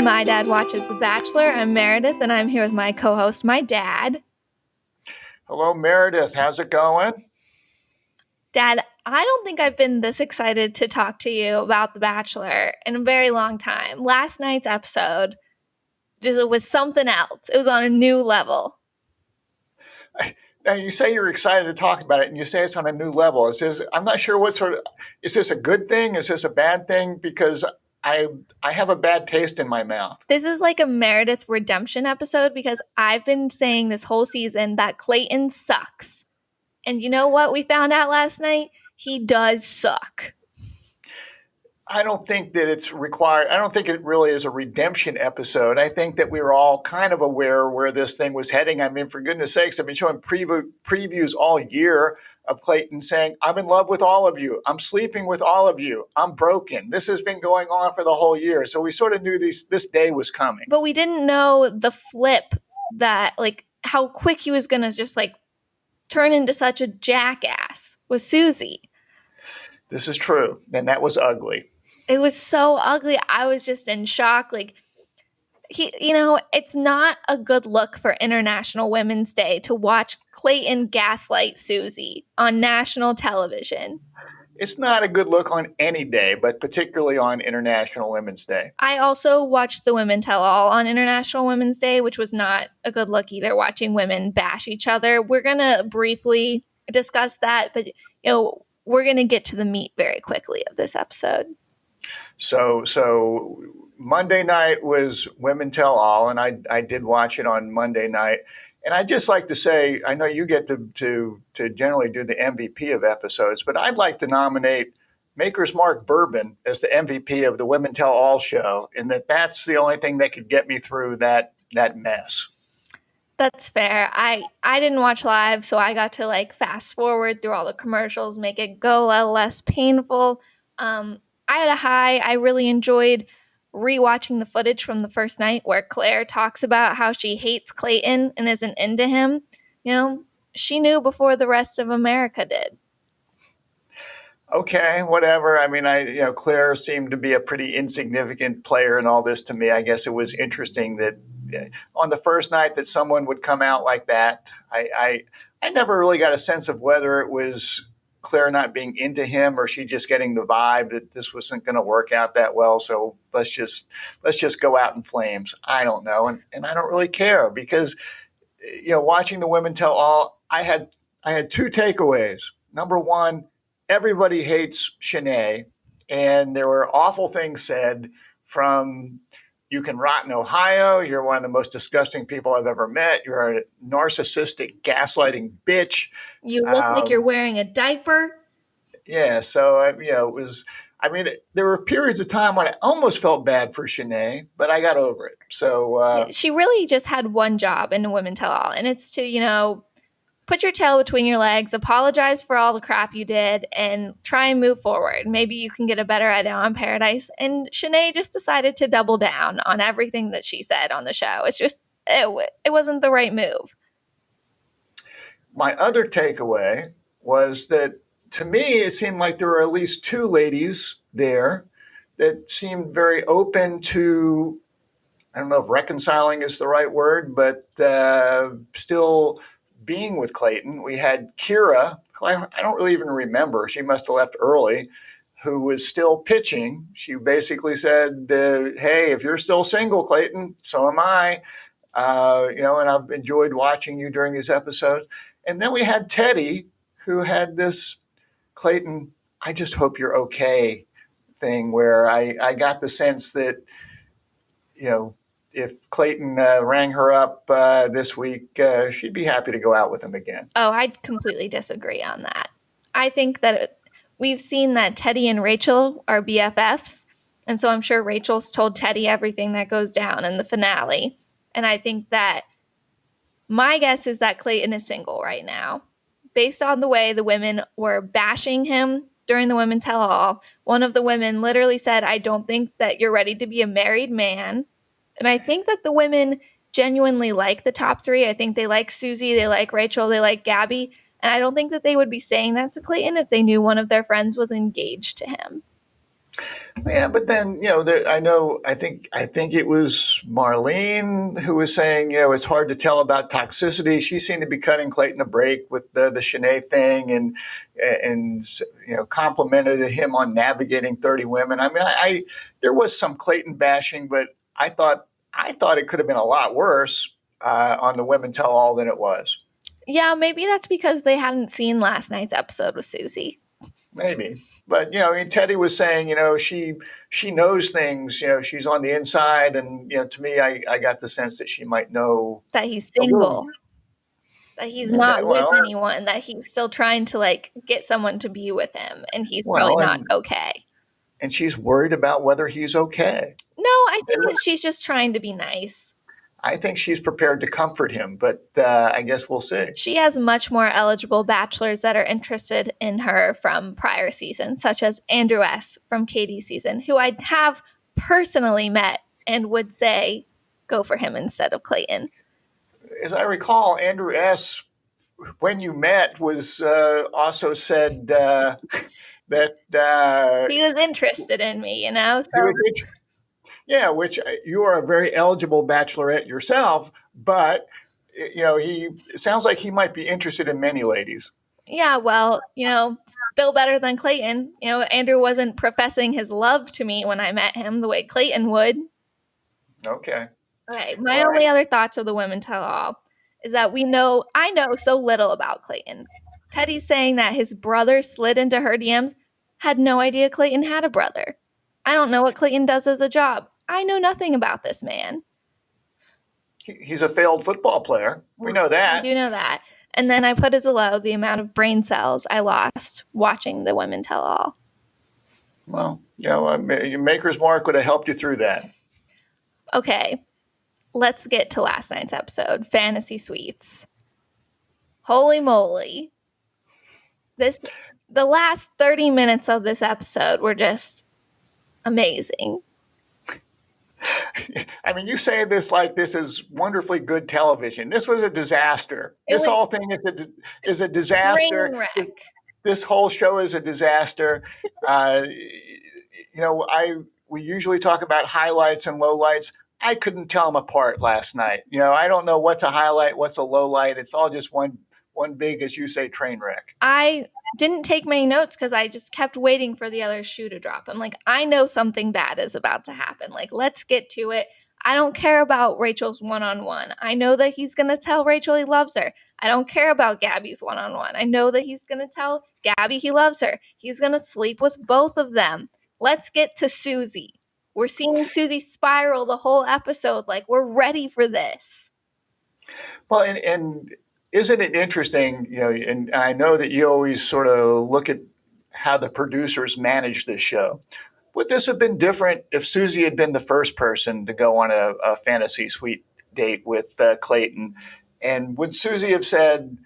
My Dad Watches The Bachelor. I'm Meredith, and I'm here with my co-host, my dad. Hello, Meredith. How's it going? Dad, I don't think I've been this excited to talk to you about The Bachelor in a very long time. Last night's episode it was something else. It was on a new level. Now, you say you're excited to talk about it, and you say it's on a new level. I'm not sure is this a good thing? Is this a bad thing? Because I have a bad taste in my mouth. This is like a Meredith redemption episode because I've been saying this whole season that Clayton sucks. And you know what we found out last night? He does suck. I don't think that it's required. I don't think it really is a redemption episode. I think that we were all kind of aware where this thing was heading. I mean, for goodness sakes, I've been showing previews all year of Clayton saying, I'm in love with all of you. I'm sleeping with all of you. I'm broken. This has been going on for the whole year. So we sort of knew this day was coming. But we didn't know the flip that, like, how quick he was going to just, like, turn into such a jackass with Susie. This is true. And that was ugly. It was so ugly. I was just in shock. Like, it's not a good look for International Women's Day to watch Clayton gaslight Susie on national television. It's not a good look on any day, but particularly on International Women's Day. I also watched the Women Tell All on International Women's Day, which was not a good look either, watching women bash each other. We're going to briefly discuss that, but we're going to get to the meat very quickly of this episode. So Monday night was Women Tell All, and I did watch it on Monday night. And I'd just like to say, I know you get to generally do the MVP of episodes, but I'd like to nominate Maker's Mark Bourbon as the MVP of the Women Tell All show, and that's the only thing that could get me through that mess. That's fair. I didn't watch live, so I got to fast forward through all the commercials, make it go a little less painful. I had a high. I really enjoyed rewatching the footage from the first night where Claire talks about how she hates Clayton and isn't into him. She knew before the rest of America did. Okay, whatever. I mean, Claire seemed to be a pretty insignificant player in all this to me. I guess it was interesting that on the first night that someone would come out like that. I never really got a sense of whether it was Claire not being into him or she just getting the vibe that this wasn't going to work out that well. So let's just go out in flames. I don't know. And I don't really care because, watching the Women Tell All, I had two takeaways. Number one, everybody hates Shanae, and there were awful things said from you can rot in Ohio. You're one of the most disgusting people I've ever met. You're a narcissistic, gaslighting bitch. You look like you're wearing a diaper. Yeah. So, it was, there were periods of time when I almost felt bad for Shanae, but I got over it. So she really just had one job in the Women Tell All, and it's to, put your tail between your legs, apologize for all the crap you did, and try and move forward. Maybe you can get a better idea on Paradise. And Shanae just decided to double down on everything that she said on the show. It's just, it wasn't the right move. My other takeaway was that, to me, it seemed like there were at least two ladies there that seemed very open to, I don't know if reconciling is the right word, but still being with Clayton. We had Kira, who I don't really even remember. She must have left early, who was still pitching. She basically said, hey, if you're still single, Clayton, so am I. And I've enjoyed watching you during these episodes. And then we had Teddy, who had this Clayton, I just hope you're okay thing where I got the sense that, if Clayton rang her up this week, she'd be happy to go out with him again. Oh, I completely disagree on that. I think that we've seen that Teddy and Rachel are BFFs. And so I'm sure Rachel's told Teddy everything that goes down in the finale. And I think that my guess is that Clayton is single right now. Based on the way the women were bashing him during the Women Tell All, one of the women literally said, I don't think that you're ready to be a married man. And I think that the women genuinely like the top three. I think they like Susie, they like Rachel, they like Gabby. And I don't think that they would be saying that to Clayton if they knew one of their friends was engaged to him. Yeah, but then I think it was Marlene who was saying it's hard to tell about toxicity. She seemed to be cutting Clayton a break with the Shanae thing, and complimented him on navigating 30 women. I mean, I there was some Clayton bashing, but I thought it could have been a lot worse on the Women Tell All than it was. Yeah, maybe that's because they hadn't seen last night's episode with Susie. Maybe. But I mean, Teddy was saying, she knows things. She's on the inside, and to me, I got the sense that she might know That he's a little. single, that he's not with Well, anyone, that he's still trying to like get someone to be with him, and he's probably well, not and okay. and she's worried about whether he's okay. No, I think that she's just trying to be nice. I think she's prepared to comfort him, but I guess we'll see. She has much more eligible bachelors that are interested in her from prior seasons, such as Andrew S. from Katie's season, who I have personally met and would say go for him instead of Clayton. As I recall, Andrew S., when you met, was also said that He was interested in me, he was yeah, which you are a very eligible bachelorette yourself, but he it sounds like he might be interested in many ladies. Yeah, well, still better than Clayton. Andrew wasn't professing his love to me when I met him the way Clayton would. Okay. Okay, my All only right. other thoughts of the Women Tell All is that I know so little about Clayton. Teddy's saying that his brother slid into her DMs, had no idea Clayton had a brother. I don't know what Clayton does as a job. I know nothing about this man. He's a failed football player. We know I that. do know that. And then I put as a low the amount of brain cells I lost watching the Women Tell All. Well, Maker's Mark would have helped you through that. Okay, let's get to last night's episode, Fantasy Suites. Holy moly. The last 30 minutes of this episode were just amazing. I mean, you say this like this is wonderfully good television. This was a disaster. This was whole thing is a disaster. Train wreck. This whole show is a disaster. We usually talk about highlights and lowlights. I couldn't tell them apart last night. I don't know what's a highlight, what's a low light. It's all just one big, as you say, train wreck. I didn't take many notes because I just kept waiting for the other shoe to drop. I'm like, I know something bad is about to happen. Like, let's get to it. I don't care about Rachel's one-on-one. I know that he's going to tell Rachel he loves her. I don't care about Gabby's one-on-one. I know that he's going to tell Gabby he loves her. He's going to sleep with both of them. Let's get to Susie. We're seeing Susie spiral the whole episode. Like, we're ready for this. Well, and isn't it interesting, and I know that you always sort of look at how the producers manage this show. Would this have been different if Susie had been the first person to go on a fantasy suite date with Clayton? And would Susie have said,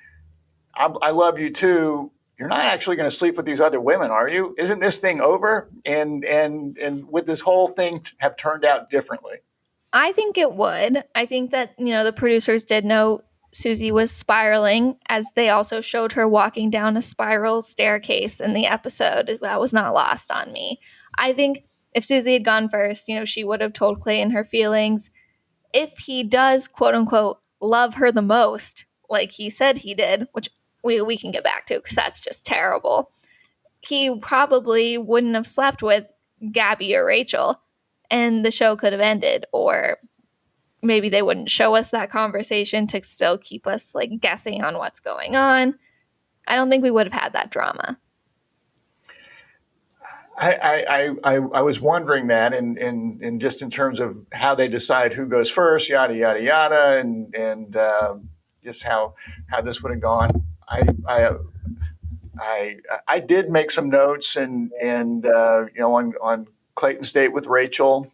I love you too. You're not actually going to sleep with these other women, are you? Isn't this thing over? And would this whole thing have turned out differently? I think it would. I think that, the producers did know Susie was spiraling, as they also showed her walking down a spiral staircase in the episode. That was not lost on me. I think if Susie had gone first, she would have told Clayton her feelings. If he does, quote unquote, love her the most, like he said he did, which we can get back to because that's just terrible, he probably wouldn't have slept with Gabby or Rachel, and the show could have ended. Or maybe they wouldn't show us that conversation to still keep us like guessing on what's going on. I don't think we would have had that drama. I was wondering that, and just in terms of how they decide who goes first, yada yada yada, and just how this would have gone. I did make some notes, and on Clayton's date with Rachel,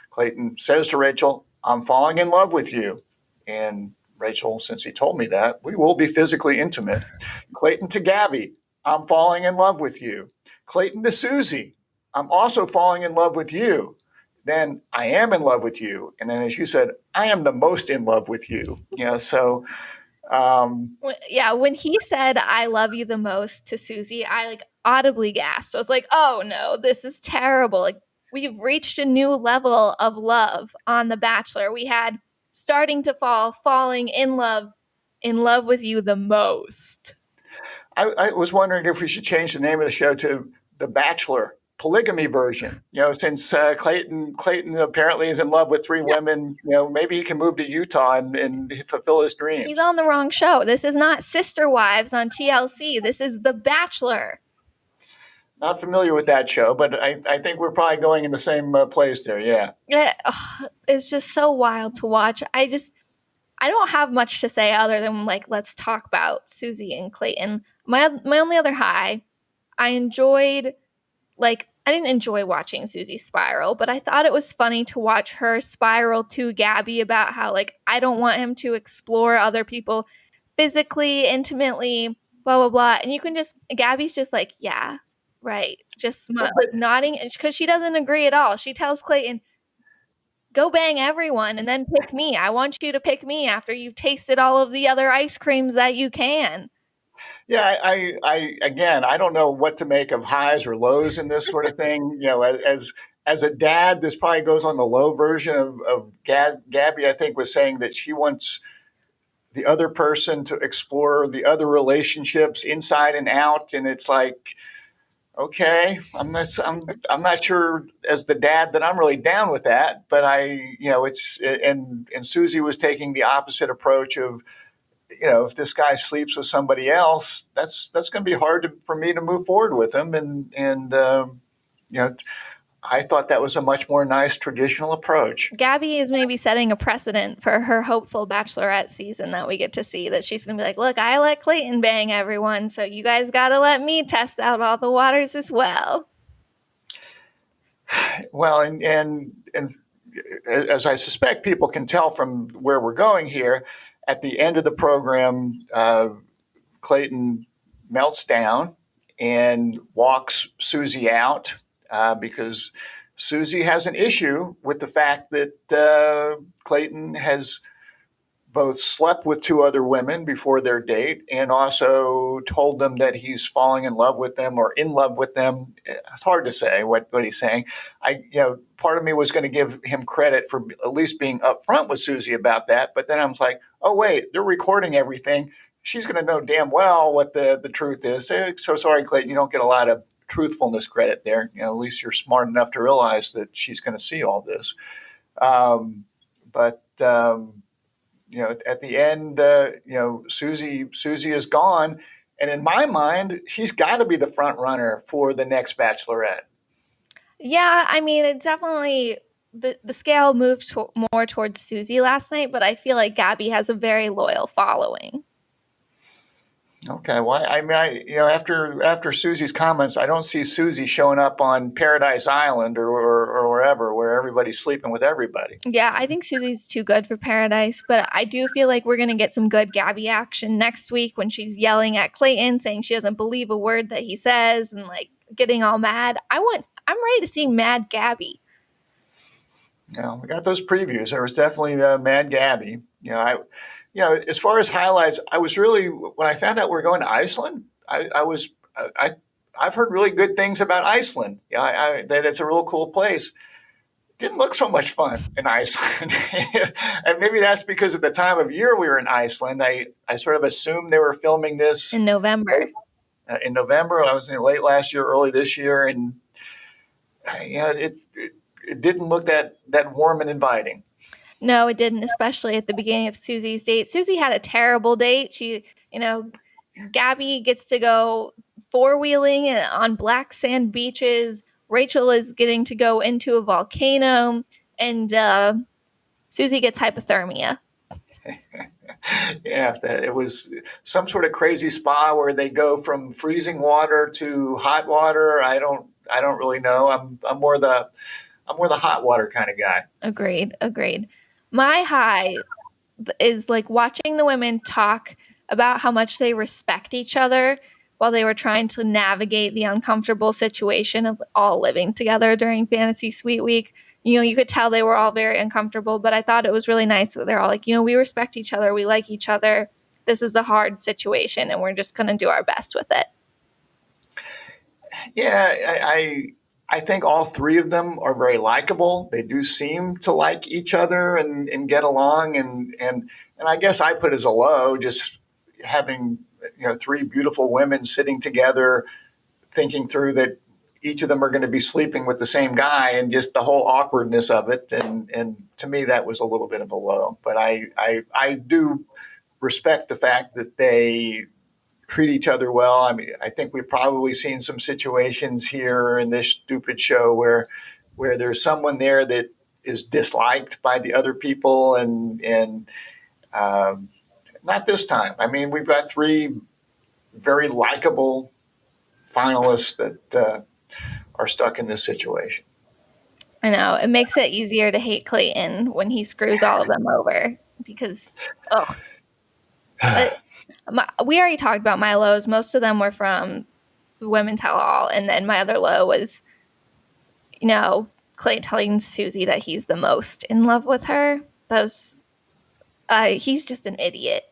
Clayton says to Rachel, "I'm falling in love with you," and Rachel, since he told me that, we will be physically intimate. Clayton to Gabby, "I'm falling in love with you." Clayton to Susie, "I'm also falling in love with you." Then, "I am in love with you." And then, as you said, "I am the most in love with you." When he said, "I love you the most" to Susie, I audibly gasped. I was like, oh no, this is terrible. Like, we've reached a new level of love on The Bachelor. We had starting to fall, falling in love with you the most. I was wondering if we should change the name of the show to The Bachelor polygamy version. Since Clayton apparently is in love with three women, maybe he can move to Utah and fulfill his dreams. He's on the wrong show. This is not Sister Wives on TLC. This is The Bachelor. Not familiar with that show, but I think we're probably going in the same place there. Yeah. It's just so wild to watch. I don't have much to say other than like, let's talk about Susie and Clayton. My only other high, I didn't enjoy watching Susie spiral, but I thought it was funny to watch her spiral to Gabby about how, like, I don't want him to explore other people physically, intimately, blah, blah, blah. And Gabby's just like, yeah, right. Just nodding because she doesn't agree at all. She tells Clayton, go bang everyone and then pick me. I want you to pick me after you've tasted all of the other ice creams that you can. Yeah, I don't know what to make of highs or lows in this sort of thing. As a dad, this probably goes on the low version of Gabby. I think was saying that she wants the other person to explore the other relationships inside and out, and it's like, okay, I'm not sure as the dad that I'm really down with that, but and Susie was taking the opposite approach of, if this guy sleeps with somebody else, that's going to be hard for me to move forward with him. And I thought that was a much more nice traditional approach. Gabby is maybe setting a precedent for her hopeful Bachelorette season that we get to see, that she's going to be like, look, I let Clayton bang everyone, so you guys got to let me test out all the waters as well. Well, and as I suspect people can tell from where we're going here, at the end of the program, Clayton melts down and walks Susie out because Susie has an issue with the fact that Clayton has both slept with two other women before their date and also told them that he's falling in love with them or in love with them. It's hard to say what he's saying. Part of me was going to give him credit for at least being upfront with Susie about that. But then I was like, oh, wait, they're recording everything. She's going to know damn well what the truth is. So sorry, Clayton, you don't get a lot of truthfulness credit there. At least you're smart enough to realize that she's going to see all this. At the end, Susie is gone. And in my mind, she's got to be the front runner for the next Bachelorette. Yeah, I mean, it definitely, the scale moved more towards Susie last night, but I feel like Gabby has a very loyal following. Okay, well, after Susie's comments, I don't see Susie showing up on Paradise Island or wherever where everybody's sleeping with everybody. Yeah, I think Susie's too good for Paradise, but I do feel like we're going to get some good Gabby action next week when she's yelling at Clayton, saying she doesn't believe a word that he says and like getting all mad. I'm ready to see Mad Gabby. We got those previews. There was definitely Mad Gabby. As far as highlights, I was really, when I found out we were going to Iceland, I've heard really good things about Iceland. That it's a real cool place. Didn't look so much fun in Iceland. And maybe that's because at the time of year we were in Iceland. I sort of assumed they were filming this in November. I was in late last year, early this year. And it didn't look that warm and inviting. No, it didn't, especially at the beginning of Susie's date. Susie had a terrible date. She, Gabby gets to go four-wheeling on black sand beaches. Rachel is getting to go into a volcano, and Susie gets hypothermia. Yeah, it was some sort of crazy spa where they go from freezing water to hot water. I don't really know. I'm more the hot water kind of guy. Agreed. My high is like watching the women talk about how much they respect each other while they were trying to navigate the uncomfortable situation of all living together during Fantasy Suite Week. You could tell they were all very uncomfortable, but I thought it was really nice that they're all like, we respect each other. We like each other. This is a hard situation and we're just going to do our best with it. Yeah, I think all three of them are very likable. They do seem to like each other and get along. And I guess I put as a low just having three beautiful women sitting together, thinking through that each of them are going to be sleeping with the same guy, and just the whole awkwardness of it. And to me, that was a little bit of a low. But I do respect the fact that they treat each other well. I mean, I think we've probably seen some situations here in this stupid show where there's someone there that is disliked by the other people, and not this time. I mean, we've got three very likable finalists that are stuck in this situation. I know it makes it easier to hate Clayton when he screws all of them over because, oh, we already talked about my lows. Most of them were from Women Tell All, and then my other low was, Clayton telling Susie that he's the most in love with her. He's just an idiot.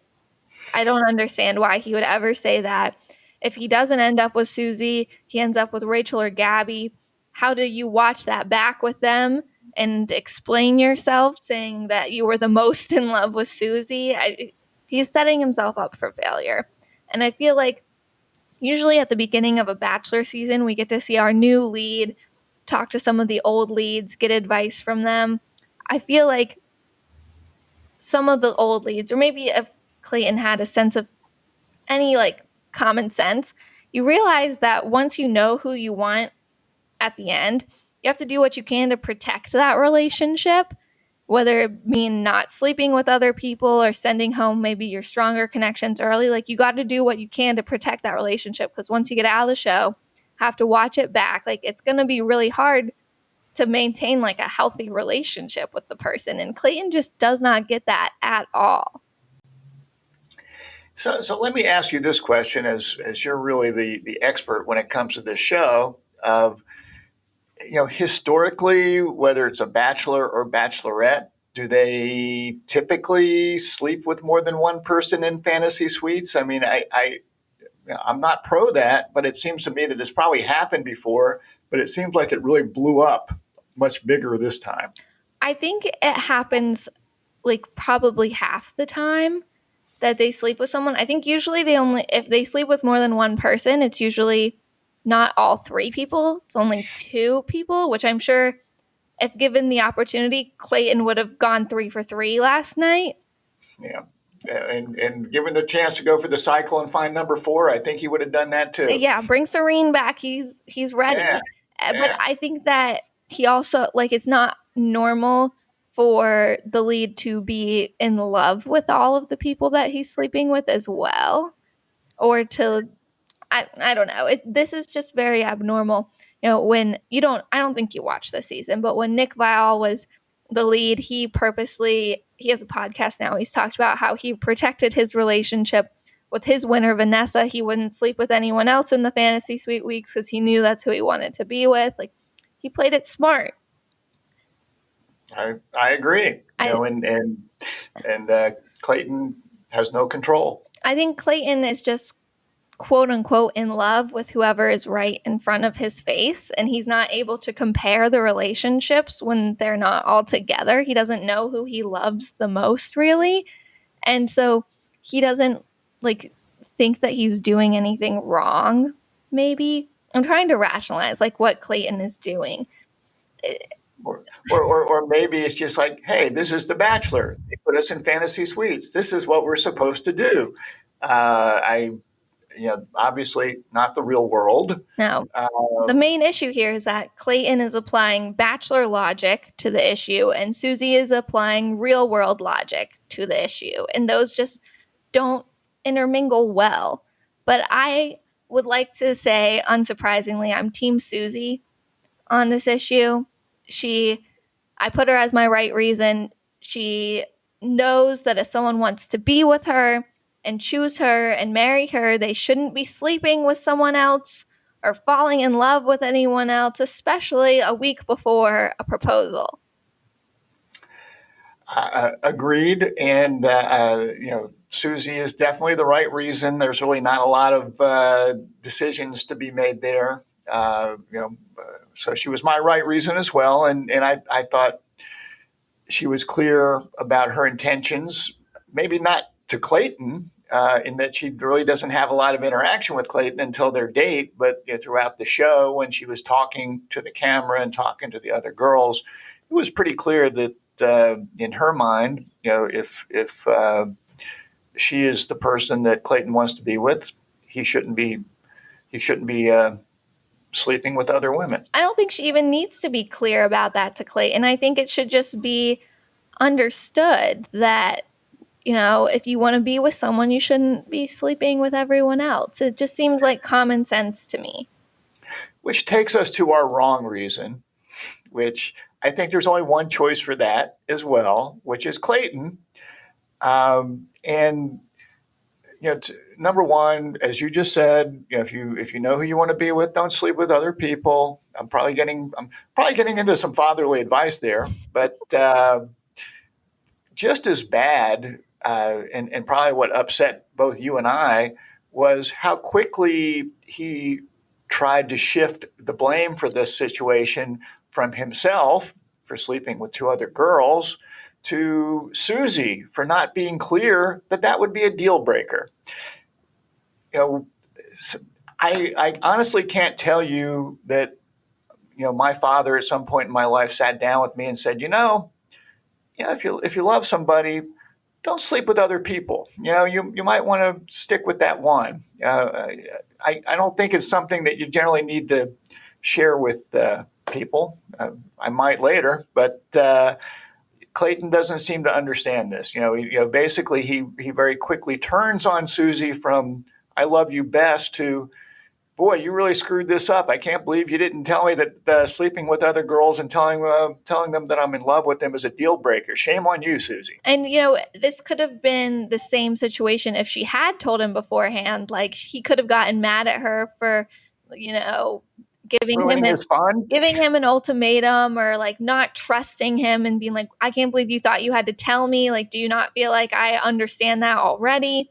I don't understand why he would ever say that. If he doesn't end up with Susie, he ends up with Rachel or Gabby. How do you watch that back with them and explain yourself saying that you were the most in love with Susie? He's setting himself up for failure. And I feel like usually at the beginning of a Bachelor season, we get to see our new lead, talk to some of the old leads, get advice from them. I feel like some of the old leads, or maybe if Clayton had a sense of any common sense, you realize that once you know who you want at the end, you have to do what you can to protect that relationship, whether it mean not sleeping with other people or sending home maybe your stronger connections early. Like, you got to do what you can to protect that relationship, because once you get out of the show, have to watch it back. Like, it's going to be really hard to maintain a healthy relationship with the person. And Clayton just does not get that at all. So let me ask you this question, as you're really the expert when it comes to this show. Of historically, whether it's a bachelor or bachelorette, do they typically sleep with more than one person in fantasy suites? I mean, I'm not pro that, but it seems to me that it's probably happened before, but it seems like it really blew up much bigger this time. I think it happens probably half the time that they sleep with someone. I think usually if they sleep with more than one person, it's usually not all three people. It's only two people, which I'm sure if given the opportunity, Clayton would have gone 3 for 3 last night. Yeah. And given the chance to go for the cycle and find number 4, I think he would have done that too. Yeah, bring Serene back. He's ready. Yeah. But I think that he also, it's not normal for the lead to be in love with all of the people that he's sleeping with as well. Or to, I don't know. This is just very abnormal. When I don't think you watched this season, but when Nick Viall was the lead, he has a podcast now. He's talked about how he protected his relationship with his winner, Vanessa. He wouldn't sleep with anyone else in the fantasy suite weeks because he knew that's who he wanted to be with. He played it smart. I agree. And Clayton has no control. I think Clayton is just quote unquote in love with whoever is right in front of his face, and he's not able to compare the relationships when they're not all together. He doesn't know who he loves the most, really, and so he doesn't think that he's doing anything wrong. Maybe I'm trying to rationalize what Clayton is doing. Or maybe it's just hey, this is The Bachelor. They put us in fantasy suites. This is what we're supposed to do. Obviously not the real world. No. The main issue here is that Clayton is applying Bachelor logic to the issue, and Susie is applying real world logic to the issue. And those just don't intermingle well. But I would like to say, unsurprisingly, I'm Team Susie on this issue. I put her as my right reason. She knows that if someone wants to be with her and choose her and marry her, they shouldn't be sleeping with someone else or falling in love with anyone else, especially a week before a proposal. Agreed. And, Susie is definitely the right reason. There's really not a lot of decisions to be made there. So she was my right reason as well. And I thought she was clear about her intentions, maybe not to Clayton, in that she really doesn't have a lot of interaction with Clayton until their date, but throughout the show, when she was talking to the camera and talking to the other girls, it was pretty clear that in her mind, if she is the person that Clayton wants to be with, he shouldn't be sleeping with other women. I don't think she even needs to be clear about that to Clayton. I think it should just be understood that, if you want to be with someone, you shouldn't be sleeping with everyone else. It just seems like common sense to me. Which takes us to our wrong reason, which I think there's only one choice for that as well, which is Clayton. And number one, as you just said, if you know who you want to be with, don't sleep with other people. I'm probably getting into some fatherly advice there, but just as bad, and probably what upset both you and I was how quickly he tried to shift the blame for this situation from himself for sleeping with two other girls to Susie for not being clear that that would be a deal breaker. I honestly can't tell you that, my father at some point in my life sat down with me and said, if you love somebody, don't sleep with other people. You might want to stick with that one. I don't think it's something that you generally need to share with people. I might later, but Clayton doesn't seem to understand this. Basically he very quickly turns on Susie from "I love you best" to "Boy, you really screwed this up. I can't believe you didn't tell me that sleeping with other girls and telling them that I'm in love with them is a deal breaker. Shame on you, Susie." And, this could have been the same situation if she had told him beforehand. Like, he could have gotten mad at her for, giving him an ultimatum, or like not trusting him and being like, "I can't believe you thought you had to tell me. Like, do you not feel like I understand that already?"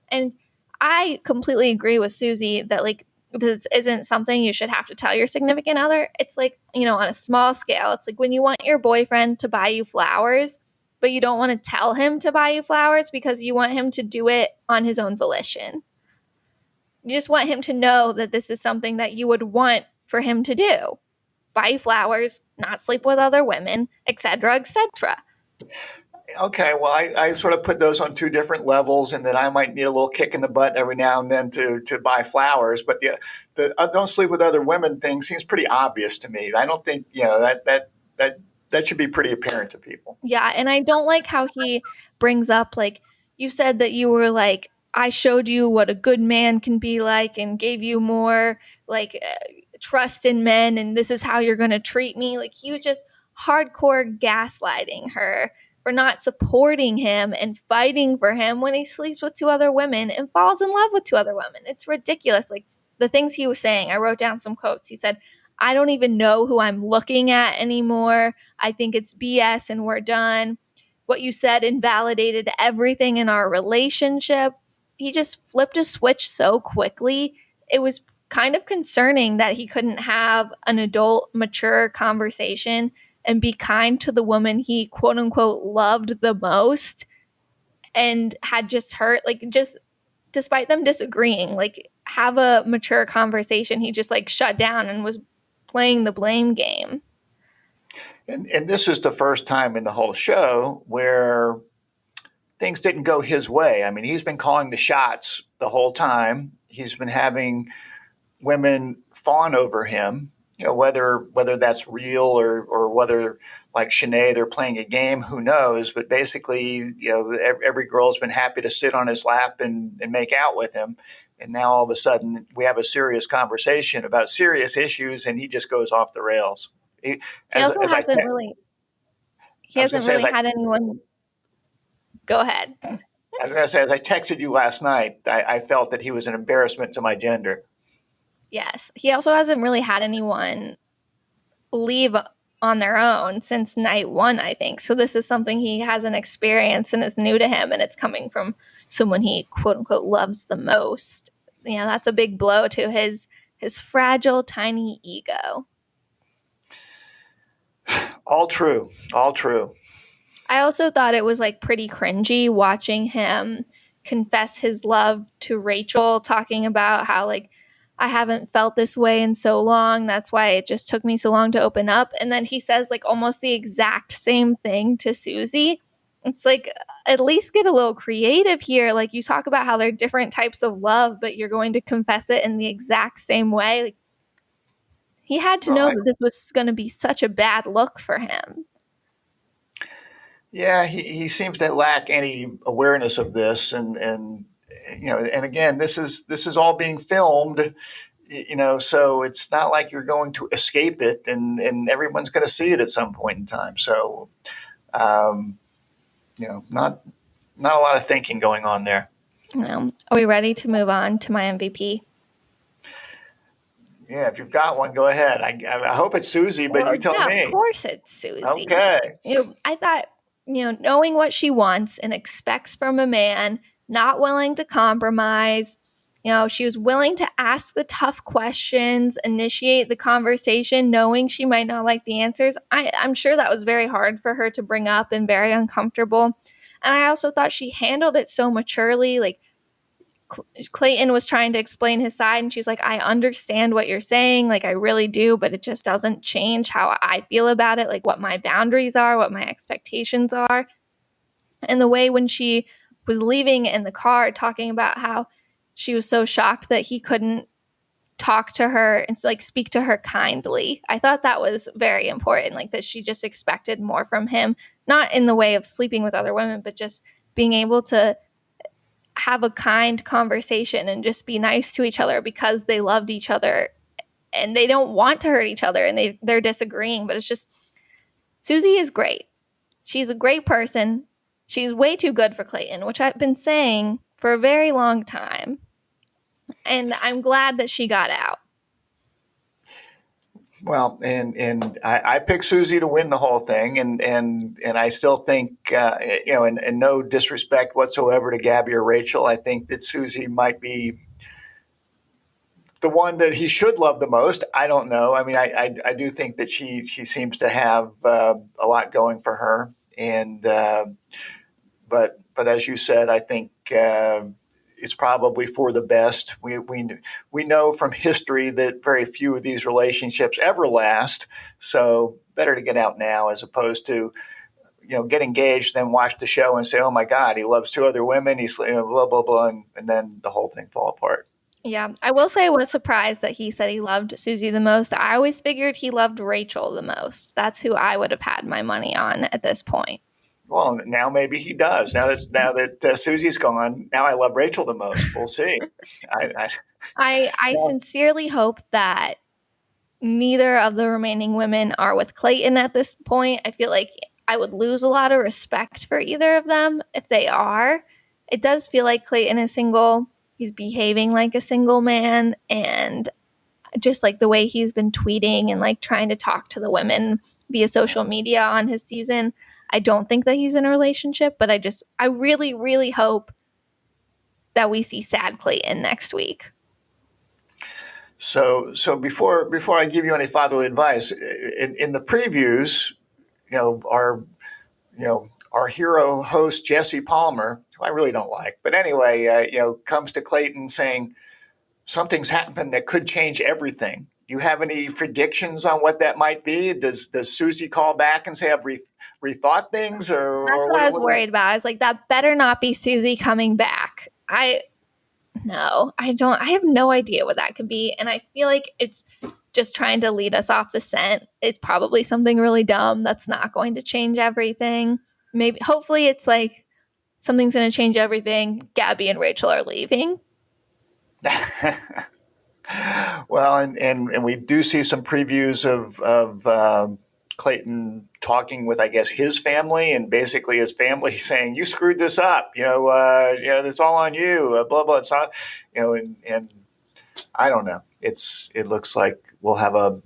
And I completely agree with Susie that, like, this isn't something you should have to tell your significant other. It's like, on a small scale, it's like when you want your boyfriend to buy you flowers, but you don't want to tell him to buy you flowers because you want him to do it on his own volition. You just want him to know that this is something that you would want for him to do. Buy you flowers, not sleep with other women, etc., etc. Okay, well, I sort of put those on two different levels, and that I might need a little kick in the butt every now and then to buy flowers. But the "don't sleep with other women" thing seems pretty obvious to me. I don't think that should be pretty apparent to people. Yeah, and I don't like how he brings up, like, you said that you were like, I showed you what a good man can be like and gave you more like trust in men, and this is how you're going to treat me. Like, he was just hardcore gaslighting her for not supporting him and fighting for him when he sleeps with two other women and falls in love with two other women. It's ridiculous. Like, the things he was saying, I wrote down some quotes. He said, "I don't even know who I'm looking at anymore. I think it's BS and we're done. What you said invalidated everything in our relationship." He just flipped a switch so quickly. It was kind of concerning that he couldn't have an adult, mature conversation and be kind to the woman he quote unquote loved the most and had just hurt, like, just despite them disagreeing, like, have a mature conversation. He just like shut down and was playing the blame game. And this is the first time in the whole show where things didn't go his way. I mean, he's been calling the shots the whole time. He's been having women fawn over him, whether that's real or whether, like Shanae, they're playing a game, who knows? But basically, every girl's been happy to sit on his lap and make out with him. And now all of a sudden we have a serious conversation about serious issues and he just goes off the rails. He hasn't really had anyone. Go ahead. I was going to say, as I texted you last night, I felt that he was an embarrassment to my gender. Yes. He also hasn't really had anyone leave on their own since night one, I think. So this is something he hasn't experienced and is new to him, and it's coming from someone he quote unquote loves the most. That's a big blow to his his fragile, tiny ego. All true. All true. I also thought it was like pretty cringy watching him confess his love to Rachel, talking about how like I haven't felt this way in so long. That's why it just took me so long to open up. And then he says like almost the exact same thing to Susie. It's like at least get a little creative here. Like you talk about how they're different types of love, but you're going to confess it in the exact same way. Like, he had to Well, know that this was going to be such a bad look for him. yeah, he seems to lack any awareness of this, and and again, this is all being filmed, so it's not like you're going to escape it, and everyone's going to see it at some point in time. So, um, not a lot of thinking going on there. Are we ready to move on to my MVP? Yeah, if you've got one, go ahead. I hope it's Susie, but Well, you tell yeah, me. of course it's Susie. Okay. I thought, knowing what she wants and expects from a man, not willing to compromise. She was willing to ask the tough questions, initiate the conversation, knowing she might not like the answers. I'm sure that was very hard for her to bring up and very uncomfortable. And I also thought she handled it so maturely. Like, Clayton was trying to explain his side, and she's like, I understand what you're saying. Like, I really do, but it just doesn't change how I feel about it, like what my boundaries are, what my expectations are. And the way when she was leaving in the car, talking about how she was so shocked that he couldn't talk to her and like speak to her kindly. I thought that was very important, like that she just expected more from him, not in the way of sleeping with other women, but just being able to have a kind conversation and just be nice to each other because they loved each other and they don't want to hurt each other and they're disagreeing. But it's just, Susie is great. She's a great person. She's way too good for Clayton, which I've been saying for a very long time. And I'm glad that she got out. Well, and I picked Susie to win the whole thing, and I still think, and no disrespect whatsoever to Gabby or Rachel, I think that Susie might be the one that he should love the most. I don't know. I mean, I do think that she seems to have a lot going for her, and but as you said, I think. It's probably for the best. We know from history that very few of these relationships ever last. So better to get out now as opposed to get engaged, then watch the show and say, oh my God, he loves two other women. He's blah blah blah, and then the whole thing fall apart. Yeah, I will say I was surprised that he said he loved Susie the most. I always figured he loved Rachel the most. That's who I would have had my money on at this point. Well, now maybe he does. Now that Susie's gone, now I love Rachel the most. We'll see. I sincerely hope that neither of the remaining women are with Clayton at this point. I feel like I would lose a lot of respect for either of them if they are. It does feel like Clayton is single. He's behaving like a single man, and just like the way he's been tweeting and like trying to talk to the women via social media on his season, I don't think that he's in a relationship, but I really, really hope that we see sad Clayton next week. So before I give you any fatherly advice, in the previews, our hero host Jesse Palmer, who I really don't like, but anyway, comes to Clayton saying something's happened that could change everything. Do you have any predictions on what that might be? Does Susie call back and say I've rethought things, or that's what I was worried about? I was like, that better not be Susie coming back. No, I don't. I have no idea what that could be, and I feel like it's just trying to lead us off the scent. It's probably something really dumb that's not going to change everything. Maybe, hopefully, it's like something's going to change everything. Gabby and Rachel are leaving. Well, and we do see some previews of Clayton talking with, I guess, his family, and basically his family saying, "You screwed this up. It's all on you." Blah blah. It's not, and I don't know. It looks like we'll have a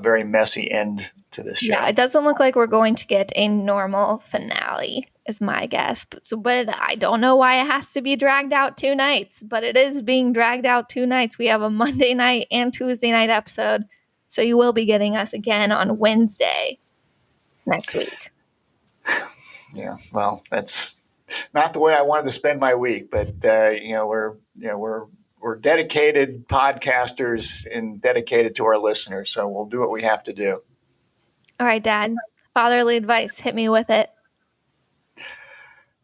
very messy end to this show. Yeah, it doesn't look like we're going to get a normal finale. is my guess. But I don't know why it has to be dragged out 2 nights, but it is being dragged out 2 nights. We have a Monday night and Tuesday night episode, so you will be getting us again on Wednesday next week. Yeah, well, that's not the way I wanted to spend my week, but we're dedicated podcasters and dedicated to our listeners, so we'll do what we have to do. All right, Dad. Fatherly advice. Hit me with it.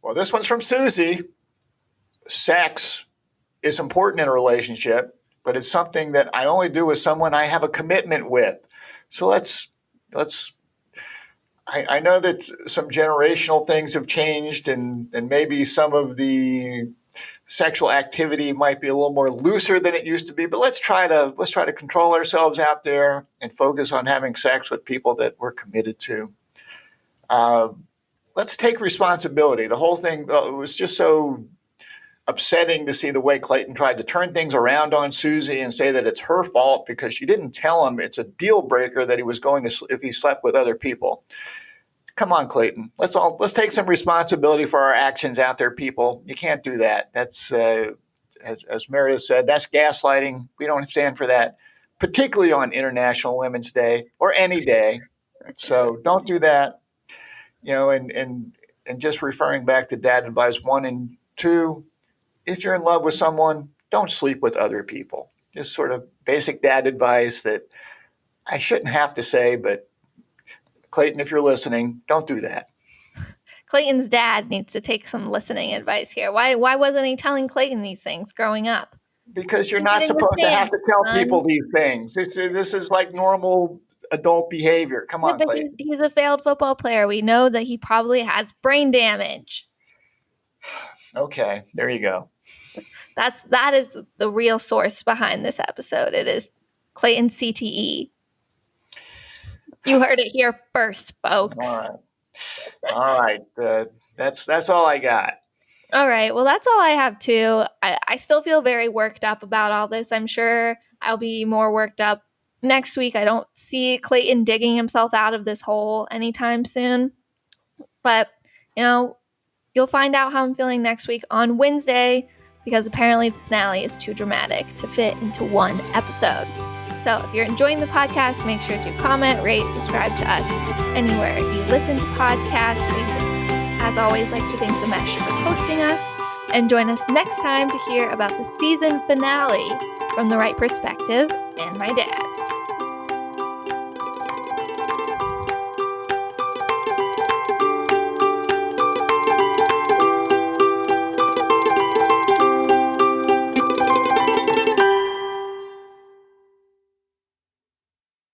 Well, this one's from Susie. Sex is important in a relationship, but it's something that I only do with someone I have a commitment with. So I know that some generational things have changed and maybe some of the sexual activity might be a little more looser than it used to be, but let's try to control ourselves out there and focus on having sex with people that we're committed to. Let's take responsibility. The whole thing, it was just so upsetting to see the way Clayton tried to turn things around on Susie and say that it's her fault because she didn't tell him it's a deal breaker that he was going to, if he slept with other people. Come on, Clayton. Let's take some responsibility for our actions out there, people. You can't do that. That's, as Meredith said, that's gaslighting. We don't stand for that, particularly on International Women's Day or any day. So don't do that. And just referring back to dad advice 1 and 2, if you're in love with someone, don't sleep with other people. Just sort of basic dad advice that I shouldn't have to say, but Clayton, if you're listening, don't do that. Clayton's dad needs to take some listening advice here. Why wasn't he telling Clayton these things growing up? Because you're not supposed to have to tell people these things. This is like normal adult behavior. Come on, Clayton. He's a failed football player. We know that he probably has brain damage. Okay, there you go. That is the real source behind this episode. It is Clayton CTE. You heard it here first, folks. All right. That's all I got. All right. Well, that's all I have too. I still feel very worked up about all this. I'm sure I'll be more worked up next week. I don't see Clayton digging himself out of this hole anytime soon. But, you'll find out how I'm feeling next week on Wednesday because apparently the finale is too dramatic to fit into one episode. So if you're enjoying the podcast, make sure to comment, rate, subscribe to us anywhere you listen to podcasts. We would, as always, like to thank The Mesh for hosting us. And join us next time to hear about the season finale from the right perspective and my dad.